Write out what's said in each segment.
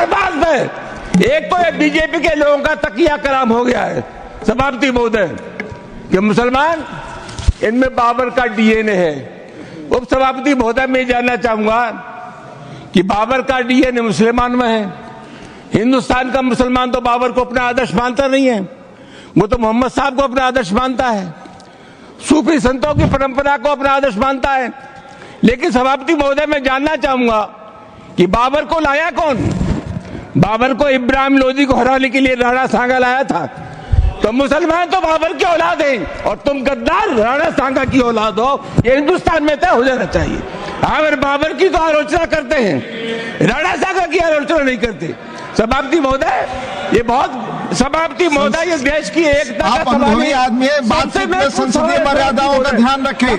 बर्बाद है। एक तो ये बीजेपी के लोगों का तकिया कलाम हो गया है सभापति महोदय कि मुसलमान इनमें बाबर का डीएनए है। उप सभापति महोदय मैं जानना चाहूंगा कि बाबर का डीएनए मुसलमान में है। हिंदुस्तान का मुसलमान तो बाबर को अपना आदर्श मानता नहीं है, वो तो मोहम्मद साहब को अपना आदर्श मानता है, सूफी संतों की परंपरा को अपना आदर्श मानता है। लेकिन सभापति महोदय मैं जानना चाहूंगा कि बाबर को लाया कौन? बाबर को इब्राहिम लोदी को हराने के लिए राणा सांगा लाया था। तो मुसलमान तो बाबर की औलाद हैं और तुम गद्दार राणा सांगा की औलाद हो, ये हिंदुस्तान में तय हो जाना चाहिए। अगर बाबर की तो आलोचना करते हैं, राणा सांगा की आलोचना नहीं करते। सभापति महोदय ये बहुत सभापति महोदय ये देश की एकता आप अनुभवी आदमी है, बातचीत में संसदीय मर्यादाओं का ध्यान रखें,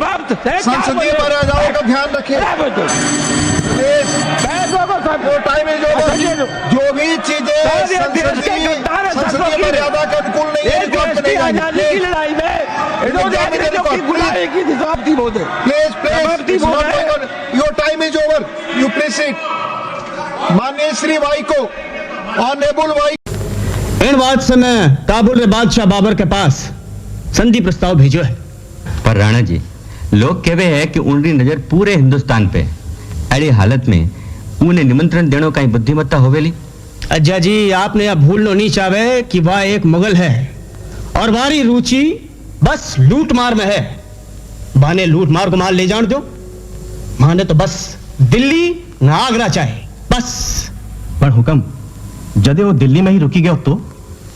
संसदीय मर्यादाओं का ध्यान रखें। टाइम जो भी चीजें संसदीय मर्यादा के अनुकूल नहीं है की लड़ाई में your time is over, you please it. माननीय श्री वाई को ऑनरेबल वाई इन बात से मैं काबुल में बादशाह बाबर के पास संधि प्रस्ताव भेजो है। पर राणा जी लोग कहवे है कि उनकी नजर पूरे हिंदुस्तान पे अड़ी हालत में उन्हें निमंत्रण देने का बुद्धिमत्ता होवेली। अज्जा जी आपने यह भूलना नहीं चाहे कि वह एक मुगल है और हमारी रुचि बस लूट मार में है। बाने लूट मार को माल ले जान दो, माने तो बस दिल्ली न आगरा चाहे बस। पर हुक्म जदे वो दिल्ली में ही रुकी गयो तो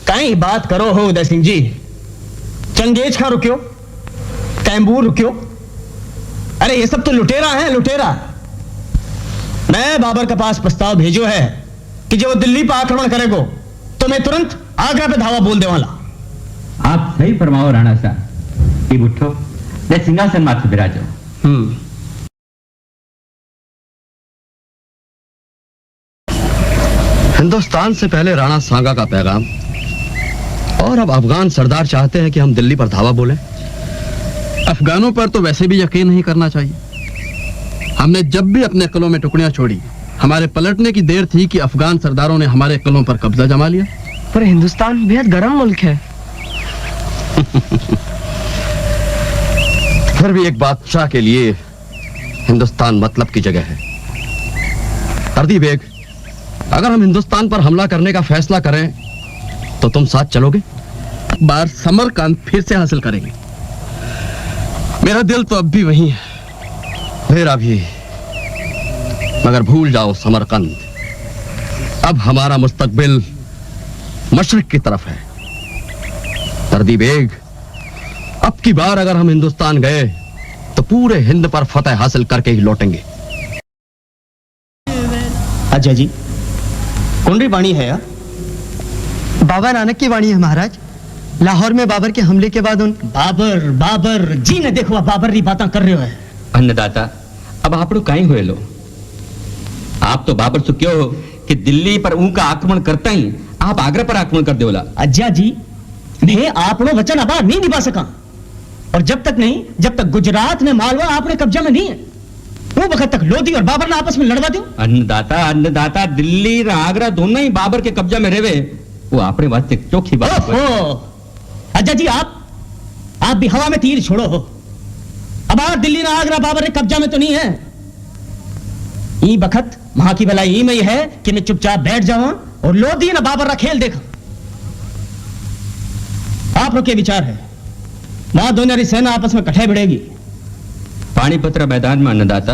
कहीं बात करो हो उदय सिंह जी, चंगेज खां रुक्यो, कैम्बूर रुक्यो, अरे ये सब तो लुटेरा है लुटेरा। मैं बाबर के पास प्रस्ताव भेजो है कि जब वो दिल्ली पर आक्रमण करेगो तो मैं तुरंत आगरा पे धावा बोल दे वाला। आप सही फरमाओ राणा साहब कि उठो ने सिंहासन माथे बिराजो। हिंदुस्तान से पहले राणा सांगा का पैगाम और अब अफगान सरदार चाहते हैं कि हम दिल्ली पर धावा बोलें। अफगानों पर तो वैसे भी यकीन नहीं करना चाहिए। हमने जब भी अपने किलों में टुकड़ियां छोड़ी, हमारे पलटने की देर थी कि अफगान सरदारों ने हमारे किलों पर कब्जा जमा लिया। पर हिंदुस्तान बेहद गर्म मुल्क है। फिर भी एक बादशाह के लिए हिंदुस्तान मतलब की जगह है। तरदी बेग, अगर हम हिंदुस्तान पर हमला करने का फैसला करें तो तुम साथ चलोगे? बार समरकंद फिर से हासिल करेंगे। मेरा दिल तो अब भी वही है। मेरा भी, मगर भूल जाओ समरकंद, अब हमारा मुस्तकबिल मशरिक की तरफ है। तरदी बेग, अब की बार अगर हम हिंदुस्तान गए तो पूरे हिंद पर फतह हासिल करके ही लौटेंगे। अज्जा जी कौन वाणी है या? बाबा नानक की वाणी है महाराज। लाहौर में बाबर के हमले के बाद बाबर बाबर जी ने देखो बाबर री बातें कर रहे हो है। अन्नदाता अब आप लोग कहीं हुए लो, आप तो बाबर से क्यों हो कि दिल्ली पर उनका आक्रमण करता ही आप आगरा पर आक्रमण कर देवला। अज्जा जी मैं आपनो वचन अब नहीं निभा सका और जब तक गुजरात ने मालवा आपने कब्जा में नहीं है वो वक्त तक लोधी और बाबर ने आपस में लड़वा दो। अन्नदाता दिल्ली और आगरा दोनों ही बाबर के कब्जा में रहे, वो आपने वास्ते चौखी बात है। अज्जा जी आप भी हवा में तीर छोड़ो हो। अब दिल्ली ना आगरा बाबर के कब्जा में तो नहीं है। ई बखत वहां की भलाई ई में ही है कि मैं चुपचाप बैठ जाऊं और लोधी ना बाबर का खेल देखा। आप लोग के विचार है? वहां दोनों सेना आपस में कठे भिड़ेगी। पानीपत मैदान में अन्नदाता